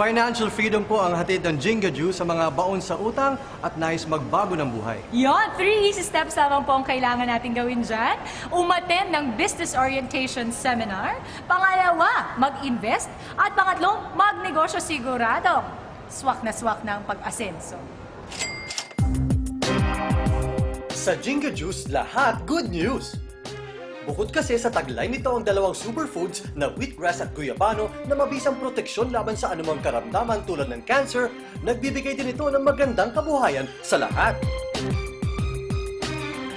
Financial freedom po ang hatid ng Jinga Juice sa mga baon sa utang at nais magbago ng buhay. Yon, 3 easy steps lamang po ang kailangan natin gawin dyan. Umattend ng business orientation seminar. Pangalawa, mag-invest. At pangatlong, magnegosyo sigurado. Swak na ang pag-asenso. Sa Jinga Juice, lahat good news! Bukod kasi sa taglay nito ang dalawang superfoods na wheatgrass at guyabano na mabisang proteksyon laban sa anumang karamdaman tulad ng cancer, nagbibigay din ito ng magandang kabuhayan sa lahat.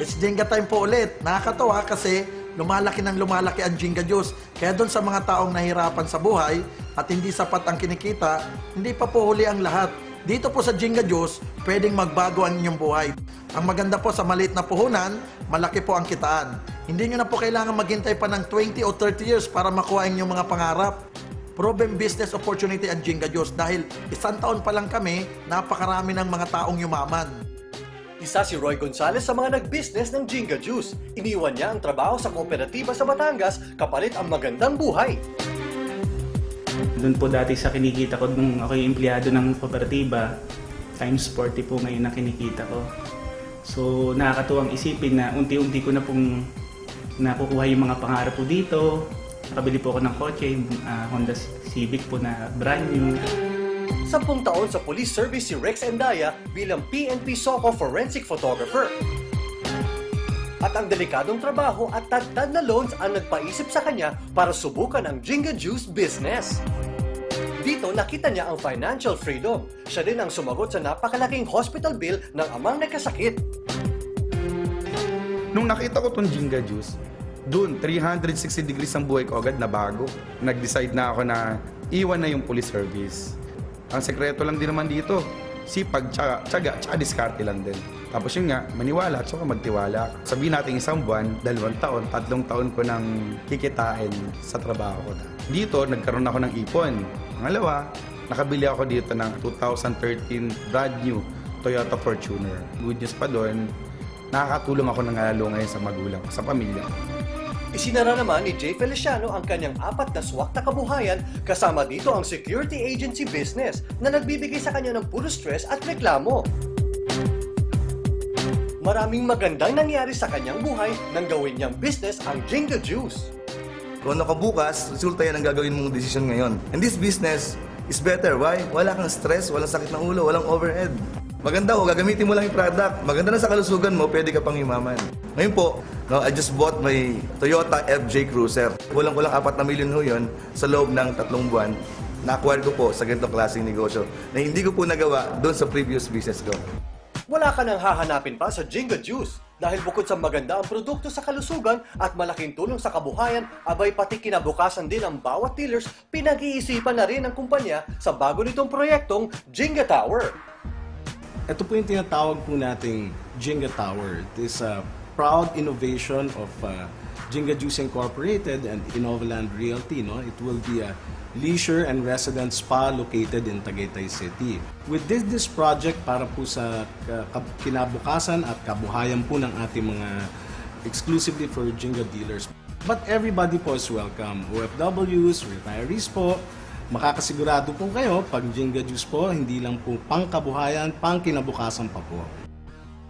It's Jenga time po ulit. Nakakatawa kasi lumalaki ang Jenga Juice. Kaya doon sa mga taong nahirapan sa buhay at hindi sapat ang kinikita, hindi pa po huli ang lahat. Dito po sa Jenga Juice, pwedeng magbago ang inyong buhay. Ang maganda po sa maliit na puhunan, malaki po ang kitaan. Hindi nyo na po kailangan maghintay pa ng 20 o 30 years para makuha ang inyong mga pangarap. Proven business opportunity ang Jenga Juice dahil 1 taon pa lang kami, napakarami ng mga taong yumaman. Isa si Roy Gonzalez sa mga nag-business ng Jinga Juice. Iniwan niya ang trabaho sa kooperatiba sa Batangas kapalit ang magandang buhay. Doon po dati sa kinikita ko nung ako yung empleyado ng kooperatiba, times 40 po ngayon na kinikita ko. So nakakatuwang isipin na unti-unti ko na pong nakukuha yung mga pangarap po dito. Nakabili po ako ng kotse, Honda Civic po na brand new. 10 taon sa police service si Rex Endaya bilang PNP SOCO forensic photographer. At ang delikadong trabaho at tagtad na loans ang nagpaisip sa kanya para subukan ang Jinga Juice business. Dito nakita niya ang financial freedom. Siya din ang sumagot sa napakalaking hospital bill ng amang nagkasakit. Nung nakita ko tong Jinga Juice, doon 360 degrees ang buhay ko agad na bago. Nag-decide na ako na iwan na yung police service. Ang sekreto lang din naman dito, sipag, tiyaga, tsaka diskarte lang din. Tapos yun nga, maniwala at saka magtiwala. Sabihin natin 1 buwan, 2 taon, 3 taon ko nang kikitain sa trabaho ko na. Dito, nagkaroon ako ng ipon. Pangalawa, nakabili ako dito ng 2013 brand new Toyota Fortuner. Good news pa doon, nakakatulong ako ng alalo ngayon sa magulang, sa pamilya. Isinara naman ni Jay Feliciano ang kanyang 4 na swak na kabuhayan kasama dito ang security agency business na nagbibigay sa kanya ng puro stress at reklamo. Maraming magandang nangyari sa kanyang buhay nang gawin niyang business ang Jinga Juice. Kung ano ka bukas, resulta yan ang gagawin mong desisyon ngayon. And this business is better. Why? Wala kang stress, walang sakit ng ulo, walang overhead. Maganda ko, gagamitin mo lang yung product. Maganda na sa kalusugan mo, pwede ka pang yumaman. Ngayon po, I just bought my Toyota FJ Cruiser. Kulang-kulang 4 na milyon ho yun sa loob ng 3 buwan. Na-acquire ko po sa ganitong klaseng negosyo na hindi ko po nagawa doon sa previous business ko. Wala ka nang hahanapin pa sa Jinga Juice dahil bukod sa maganda ang produkto sa kalusugan at malaking tulong sa kabuhayan, abay pati kinabukasan din ang bawat dealers, pinag-iisipan na rin ng kumpanya sa bago nitong proyektong Jinga Tower. Ito po yung tinatawag po nating Jinga Tower. It is a proud innovation of Jinga Juice Incorporated and Innovaland Realty. No? It will be a leisure and residence spa located in Tagaytay City. With this project para po sa kinabukasan at kabuhayan po ng ating mga exclusively for Jinga dealers. But everybody po is welcome. OFWs, retirees po, makakasigurado po kayo pag Jinga Juice po, hindi lang po pangkabuhayan, pangkinabukasan pa po.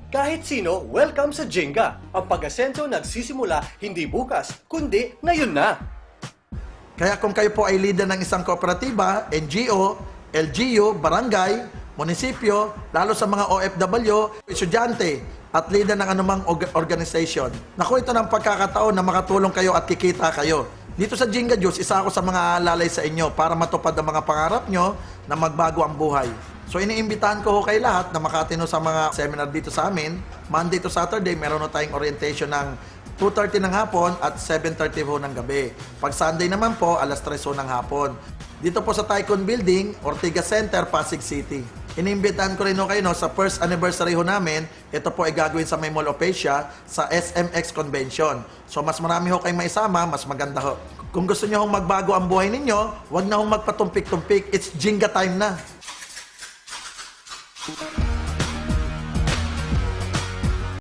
Kahit sino, welcome sa Jinga. Ang pag-asenso nagsisimula hindi bukas, kundi ngayon na. Kaya kung kayo po ay leader ng isang kooperatiba, NGO, LGU, barangay, munisipyo, lalo sa mga OFW, estudyante, at leader ng anumang organization, naku, ito ng pagkakataon na makatulong kayo at kikita kayo. Dito sa Jinga Juice, isa ako sa mga alalay sa inyo para matupad ang mga pangarap nyo na magbago ang buhay. So iniimbitahan ko kayo lahat na makatino sa mga seminar dito sa amin. Monday to Saturday, meron na tayong orientation ng 2:30 ng hapon at 7:30 ho ng gabi. Pag Sunday naman po, alas 3 ho ng hapon. Dito po sa Tycoon Building, Ortigas Center, Pasig City. Iniimbitahan ko rin ho kayo sa first anniversary ho namin. Ito po ay gagawin sa may Mall of Asia sa SMX Convention. So mas marami ho kayong maisama, mas maganda ho. Kung gusto nyo hong magbago ang buhay ninyo, huwag na hong magpatumpik-tumpik. It's Jinga time na.